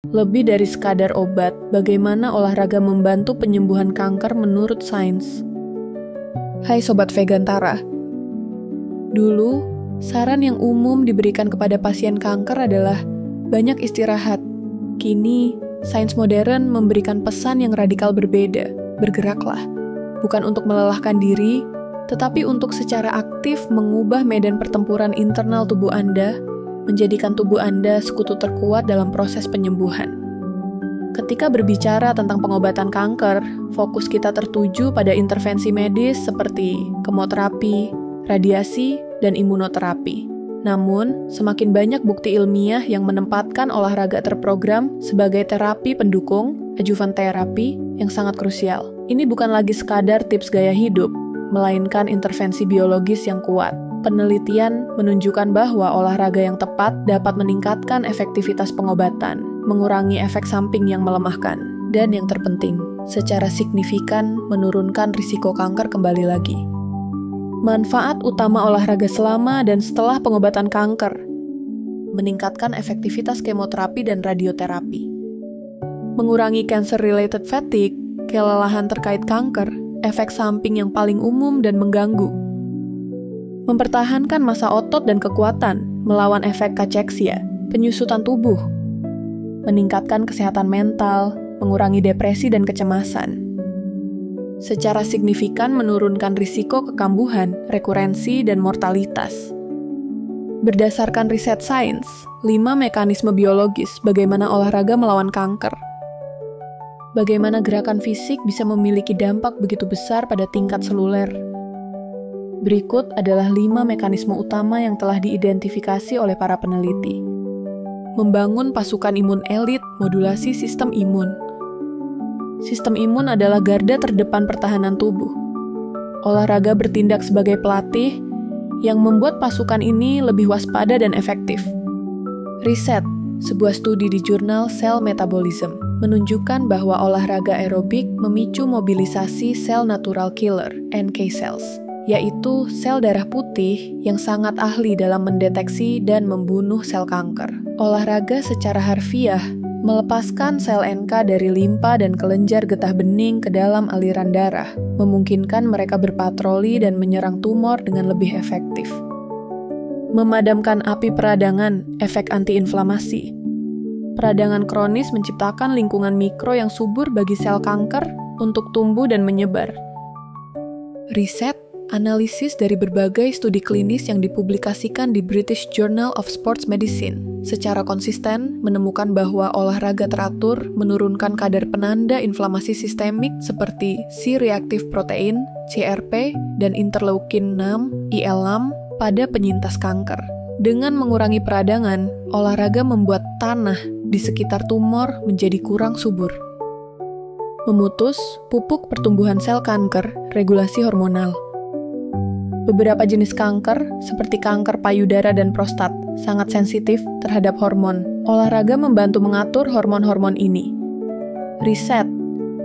Lebih dari sekadar obat, bagaimana olahraga membantu penyembuhan kanker menurut sains? Hai Sobat Vegantara. Dulu, saran yang umum diberikan kepada pasien kanker adalah banyak istirahat. Kini, sains modern memberikan pesan yang radikal berbeda. Bergeraklah, bukan untuk melelahkan diri, tetapi untuk secara aktif mengubah medan pertempuran internal tubuh Anda, menjadikan tubuh Anda sekutu terkuat dalam proses penyembuhan. Ketika berbicara tentang pengobatan kanker, fokus kita tertuju pada intervensi medis seperti kemoterapi, radiasi, dan imunoterapi. Namun, semakin banyak bukti ilmiah yang menempatkan olahraga terprogram sebagai terapi pendukung, adjuvan terapi, yang sangat krusial. Ini bukan lagi sekadar tips gaya hidup, melainkan intervensi biologis yang kuat. Penelitian menunjukkan bahwa olahraga yang tepat dapat meningkatkan efektivitas pengobatan, mengurangi efek samping yang melemahkan, dan yang terpenting, secara signifikan menurunkan risiko kanker kembali lagi. Manfaat utama olahraga selama dan setelah pengobatan kanker: meningkatkan efektivitas kemoterapi dan radioterapi, mengurangi cancer-related fatigue, kelelahan terkait kanker, efek samping yang paling umum dan mengganggu, mempertahankan massa otot dan kekuatan, melawan efek kacheksia, penyusutan tubuh, meningkatkan kesehatan mental, mengurangi depresi dan kecemasan. Secara signifikan menurunkan risiko kekambuhan, rekurensi, dan mortalitas. Berdasarkan riset sains, 5 mekanisme biologis bagaimana olahraga melawan kanker. Bagaimana gerakan fisik bisa memiliki dampak begitu besar pada tingkat seluler. Berikut adalah 5 mekanisme utama yang telah diidentifikasi oleh para peneliti. Membangun pasukan imun elit, modulasi sistem imun. Sistem imun adalah garda terdepan pertahanan tubuh. Olahraga bertindak sebagai pelatih yang membuat pasukan ini lebih waspada dan efektif. Riset, sebuah studi di jurnal Cell Metabolism, menunjukkan bahwa olahraga aerobik memicu mobilisasi sel natural killer, NK cells, yaitu sel darah putih yang sangat ahli dalam mendeteksi dan membunuh sel kanker. Olahraga secara harfiah melepaskan sel NK dari limpa dan kelenjar getah bening ke dalam aliran darah, memungkinkan mereka berpatroli dan menyerang tumor dengan lebih efektif. Memadamkan api peradangan, efek antiinflamasi. Peradangan kronis menciptakan lingkungan mikro yang subur bagi sel kanker untuk tumbuh dan menyebar. Riset, analisis dari berbagai studi klinis yang dipublikasikan di British Journal of Sports Medicine secara konsisten menemukan bahwa olahraga teratur menurunkan kadar penanda inflamasi sistemik seperti C-reactive protein, CRP, dan interleukin 6, IL-6 pada penyintas kanker. Dengan mengurangi peradangan, olahraga membuat tanah di sekitar tumor menjadi kurang subur. Memutus pupuk pertumbuhan sel kanker, regulasi hormonal. Beberapa jenis kanker, seperti kanker payudara dan prostat, sangat sensitif terhadap hormon. Olahraga membantu mengatur hormon-hormon ini. Riset,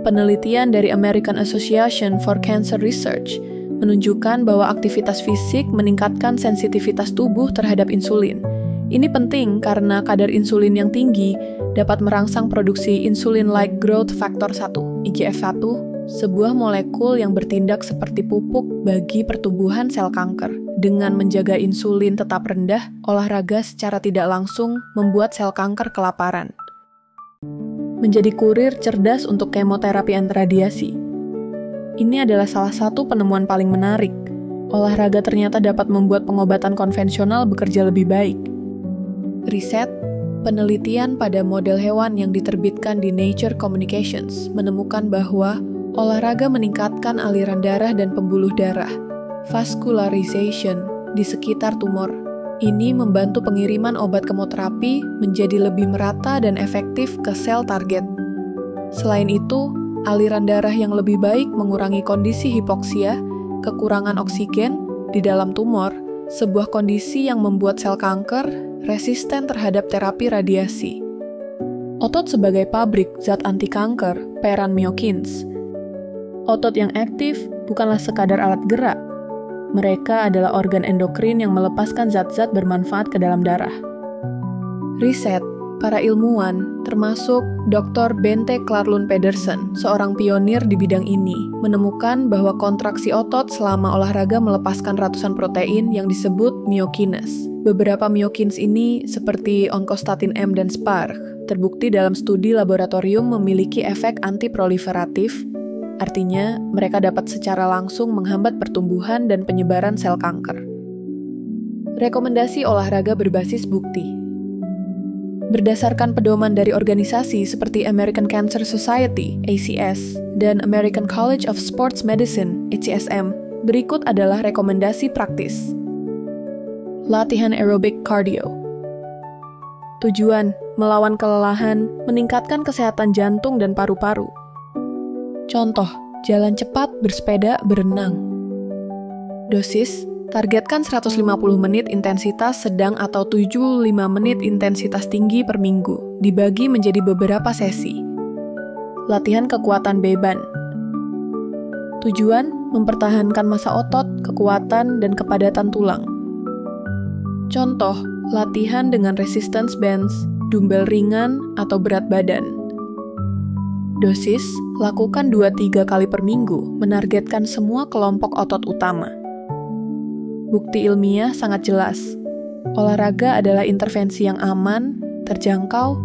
penelitian dari American Association for Cancer Research menunjukkan bahwa aktivitas fisik meningkatkan sensitivitas tubuh terhadap insulin. Ini penting karena kadar insulin yang tinggi dapat merangsang produksi insulin-like growth factor 1, IGF-1, sebuah molekul yang bertindak seperti pupuk bagi pertumbuhan sel kanker. Dengan menjaga insulin tetap rendah, olahraga secara tidak langsung membuat sel kanker kelaparan. Menjadi kurir cerdas untuk kemoterapi dan radiasi. Ini adalah salah satu penemuan paling menarik. Olahraga ternyata dapat membuat pengobatan konvensional bekerja lebih baik. Riset, penelitian pada model hewan yang diterbitkan di Nature Communications menemukan bahwa olahraga meningkatkan aliran darah dan pembuluh darah, vascularization, di sekitar tumor. Ini membantu pengiriman obat kemoterapi menjadi lebih merata dan efektif ke sel target. Selain itu, aliran darah yang lebih baik mengurangi kondisi hipoksia, kekurangan oksigen di dalam tumor, sebuah kondisi yang membuat sel kanker resisten terhadap terapi radiasi. Otot sebagai pabrik zat anti kanker, peran myokines. Otot yang aktif bukanlah sekadar alat gerak. Mereka adalah organ endokrin yang melepaskan zat-zat bermanfaat ke dalam darah. Riset, para ilmuwan termasuk Dr. Bente Klarlund Pedersen, seorang pionir di bidang ini, menemukan bahwa kontraksi otot selama olahraga melepaskan ratusan protein yang disebut myokines. Beberapa myokines ini, seperti onkostatin M dan Spark, terbukti dalam studi laboratorium memiliki efek antiproliferatif. Artinya, mereka dapat secara langsung menghambat pertumbuhan dan penyebaran sel kanker. Rekomendasi olahraga berbasis bukti. Berdasarkan pedoman dari organisasi seperti American Cancer Society, ACS, dan American College of Sports Medicine, ACSM, berikut adalah rekomendasi praktis. Latihan aerobik cardio. Tujuan, melawan kelelahan, meningkatkan kesehatan jantung dan paru-paru. Contoh, jalan cepat, bersepeda, berenang. Dosis, targetkan 150 menit intensitas sedang atau 75 menit intensitas tinggi per minggu, dibagi menjadi beberapa sesi. Latihan kekuatan beban. Tujuan, mempertahankan massa otot, kekuatan, dan kepadatan tulang. Contoh, latihan dengan resistance bands, dumbbell ringan, atau berat badan. Dosis, lakukan 2-3 kali per minggu, menargetkan semua kelompok otot utama. Bukti ilmiah sangat jelas. Olahraga adalah intervensi yang aman, terjangkau,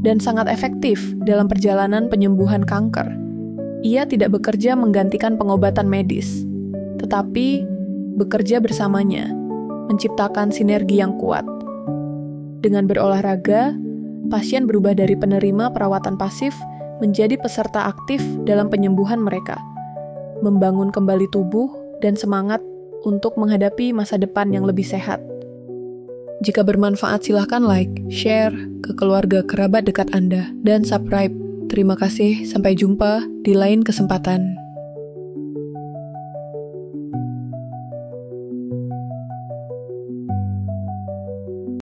dan sangat efektif dalam perjalanan penyembuhan kanker. Ia tidak bekerja menggantikan pengobatan medis, tetapi bekerja bersamanya, menciptakan sinergi yang kuat. Dengan berolahraga, pasien berubah dari penerima perawatan pasif menjadi peserta aktif dalam penyembuhan mereka, membangun kembali tubuh dan semangat untuk menghadapi masa depan yang lebih sehat. Jika bermanfaat silahkan like, share ke keluarga kerabat dekat Anda, dan subscribe. Terima kasih, sampai jumpa di lain kesempatan.